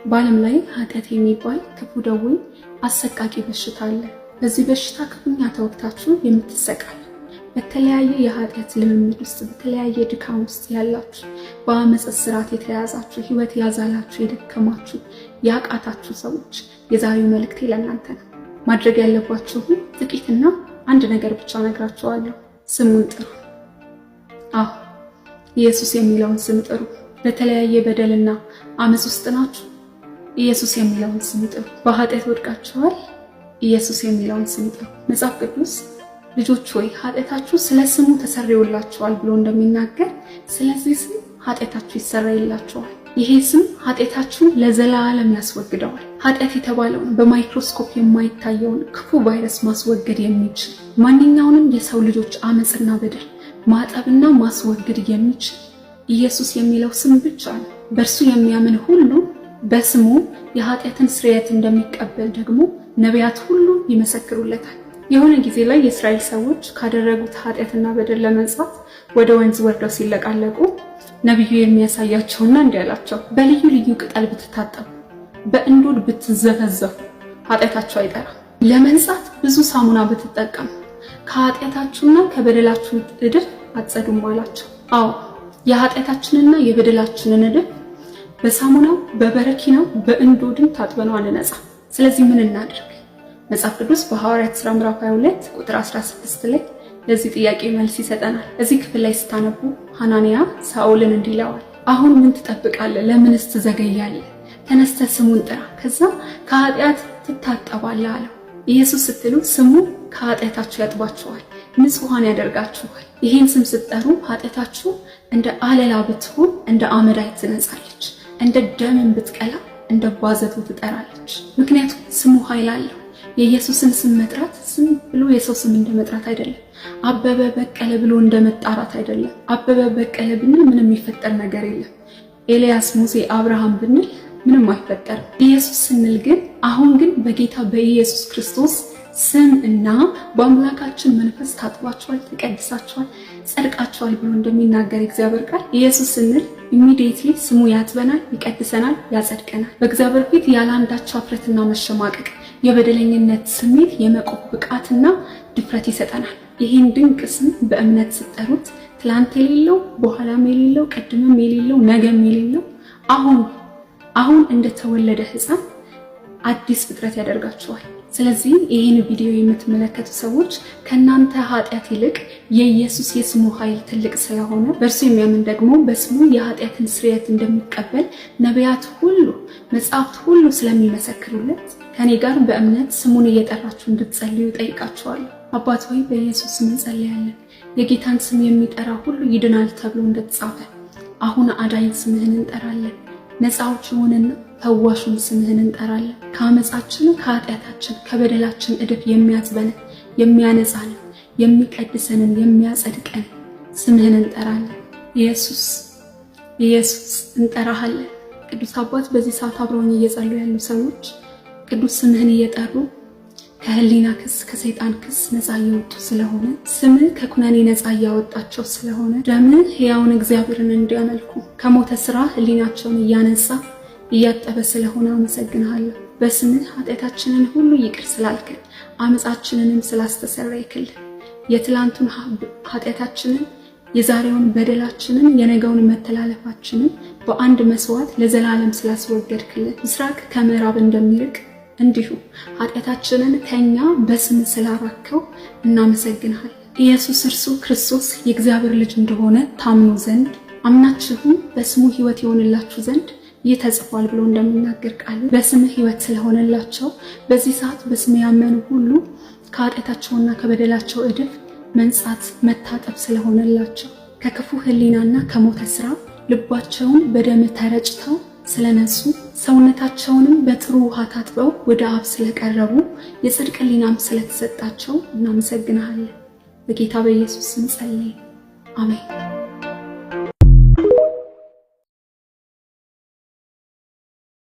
በዓለም ላይ ኃጢአት የሚባል ክፉ ደዌ አሰቃቂ በሽታ አለ። በዚህ በሽታ ክፉኛ ተወግታችሁ የምትሰቃዩ በተለያየ የኃጢአት ልምምድ ውስጥ በተለያየ ድካም ውስጥ ያላችሁ በአመጽ ስርዓት የተያዛችሁ ህይወት ያዛላችሁ የደከማችሁ ያቃታችሁ ሰዎች የዛሬው መልእክቴ ለእናንተ ነው። ማድረግ ያለባችሁ ጥቂትና አንድ ነገር ብቻ ነግራችኋለሁ። ስሙን ጥሩ። ኢየሱስ የሚለውን ስም ጥሩ። በተለያየ በደልና አመጽ ውስጥ ናችሁ፣ ኢየሱስ የሚለውን ስም ጥሩ። በኃጢአት ወድቃችኋል፣ ኢየሱስ የሚለውን ስም ጥሩ። መጽሐፍ ቅዱስ ልጆች ሆይ ኃጢአታችሁ ስለ ስሙ ተሰረየላችኋል ብሎ እንደሚናገር ስለዚህ ስም ኃጢአታችሁ ይሰረይላችኋል። ይሄ ስም ኃጢአታችሁን ለዘላለም ያስወግደዋል። ኃጢአት የተባለውን በማይክሮስኮፕ የማይታየውን ክፉ ቫይረስ ማስወገድ የሚችል ማንኛውንም የሰው ልጆች አመጽና በደል ማጠብና ማስወገድ የሚችል ኢየሱስ የሚለው ስም ብቻ ነው። በእርሱ የሚያምን ሁሉ በስሙ የኃጢአትን ስርየት እንደሚቀበል ደግሞ ነቢያት ሁሉ ይመሰክሩለታል። የሆነ ጊዜ ላይ የእስራኤል ሰዎች ካደረጉት ኃጢአትና በደል ለመንጻት ወደ ወንዝ ወርደው ሲለቃለቁ ነብዩ የሚያሳያቸውና እንዲህ አላቸው፣ በልዩ ልዩ ቅጠል ብትታጠቡ በእንዶድ ብትዘፈዘፉ ኃጢአታችሁ አይጠራም። ለመንጻት ብዙ ሳሙና ብትጠቀሙ ከኃጢአታችሁና ከበደላችሁ እድፍ አትጸዱም አላቸው። የኃጢአታችንና የበደላችንን እድፍ በሳሙናው በበረኪናው በእንዶድም ታጥበነው አንነጻ። ስለዚህ ምን እናድርግ? መጽሐፍ ቅዱስ በሐዋርያት ሥራ ምዕራፍ 22 ቁጥር 16 ላይ ለዚህ ጥያቄ መልስ ይሰጠናል። እዚህ ክፍል ላይ ስታነቡ ሐናንያ ሳኦልን እንዲህ ይለዋል፣ አሁን ምን ትጠብቃለህ? ለምንስ ትዘገያለህ? ተነስተህ ስሙን ጥራ፣ ከዛ ከኃጢአት ትታጠባለህ አለው። ኢየሱስ ስትሉ ስሙ ከኃጢአታችሁ ያጥባችኋል፣ ንጹሃን ያደርጋችኋል። ይሄን ስም ስትጠሩ ኃጢአታችሁ እንደ አለላ ብትሆን እንደ አመዳይ ትነጻለች፣ እንደ ደምን ብትቀላ እንደ ባዘቱ ትጠራለች። ምክንያቱም ስሙ ኃይል አለው። የኢየሱስን ስም መጥራት ዝም ብሎ የሰው ስም እንደመጥራት አይደለም። አበበ በቀለ ብሎ እንደመጣራት አይደለም። አበበ በቀለ ብንል ምንም የሚፈጠር ነገር የለም። ኤልያስ፣ ሙሴ፣ አብርሃም ብንል ምንም አይፈጠርም። ኢየሱስ ስንል ግን አሁን ግን በጌታ በኢየሱስ ክርስቶስ ስም እና በአምላካችን መንፈስ ታጥባችኋል፣ ተቀድሳችኋል፣ ጸድቃችኋል ብሎ እንደሚናገር እግዚአብሔር ቃል ኢየሱስ ስንል ኢሚዲየትሊ ስሙ ያጥበናል፣ ይቀድሰናል፣ ያጸድቀናል። በእግዚአብሔር ፊት ያለ አንዳች ኀፍረትና መሸማቀቅ የበደለኝነት ስሜት የመቆም ብቃትና ድፍረት ይሰጠናል። ይህን ድንቅ ስም በእምነት ስትጠሩት ትላንት የሌለው በኋላም የሌለው ቀድምም የሌለው ነገም የሌለው አሁን እንደተወለደ ሕፃን አዲስ ፍጥረት ያደርጋችኋል። ስለዚህ ይህን ቪዲዮ የምትመለከቱ ሰዎች ከናንተ ኃጢአት ይልቅ የኢየሱስ የስሙ ኃይል ትልቅ ስለሆነ በእርሱ የሚያምን ደግሞ በስሙ የኃጢአትን ስርየት እንደሚቀበል ነቢያት ሁሉ መጽሐፍት ሁሉ ስለሚመሰክሩለት ከኔ ጋር በእምነት ስሙን እየጠራችሁ እንድትጸልዩ ጠይቃችኋለሁ። አባት ሆይ በኢየሱስ ስም እንጸልያለን። የጌታን ስም የሚጠራ ሁሉ ይድናል ተብሎ እንደተጻፈ አሁን አዳኝ ስምህን እንጠራለን። ነፃ አውጪውንና ፈዋሹን ስምህን እንጠራለን። ከአመጻችን ከኃጢአታችን ከበደላችን እድፍ የሚያጥበንን የሚያነጻንን የሚቀድሰንን የሚያጸድቀን ስምህን እንጠራለን። ኢየሱስ እንጠራሃለን። ቅዱስ አባት በዚህ ሰዓት አብረውኝ እየጸሉ ያሉ ሰዎች ቅዱስ ስምህን እየጠሩ ከህሊና ክስ ከሰይጣን ክስ ነፃ እየወጡ ስለሆነ ስምህ ከኩነኔ ነፃ እያወጣቸው ስለሆነ ደምህ ሕያውን እግዚአብሔርን እንዲያመልኩ ከሞተ ስራ ህሊናቸውን እያነጻ እያጠበ ስለሆነ አመሰግናለሁ። በስምህ ኃጢአታችንን ሁሉ ይቅር ስላልከን አመጻችንንም ስላስተሰረይክልን የትላንቱን ኃጢአታችንን የዛሬውን በደላችንን የነገውን መተላለፋችንን በአንድ መስዋዕት ለዘላለም ስላስወገድክልን ምስራቅ ከምዕራብ እንደሚርቅ እንዲሁ ኃጢአታችንን ከኛ በስም ስላራከው እናመሰግናለን። ኢየሱስ እርሱ ክርስቶስ የእግዚአብሔር ልጅ እንደሆነ ታምኑ ዘንድ አምናችሁም በስሙ ሕይወት ይሆንላችሁ ዘንድ ይተጽፏል ብሎ እንደሚናገር ቃል በስም ሕይወት ስለሆነላቸው በዚህ ሰዓት በስም ያመኑ ሁሉ ከኃጢአታቸውና ከበደላቸው እድፍ መንጻት መታጠብ ስለሆነላቸው ከክፉ ህሊናና ከሞተ ስራ ልባቸውን በደም ተረጭተው ስለነሱ ሰውነታቸውንም በጥሩ ውሃ ታጥበው ወደ አብ ስለቀረቡ የጽድቅ ህሊናም ስለተሰጣቸው እናመሰግናለን። በጌታ በኢየሱስ ስም ጸልይ፣ አሜን።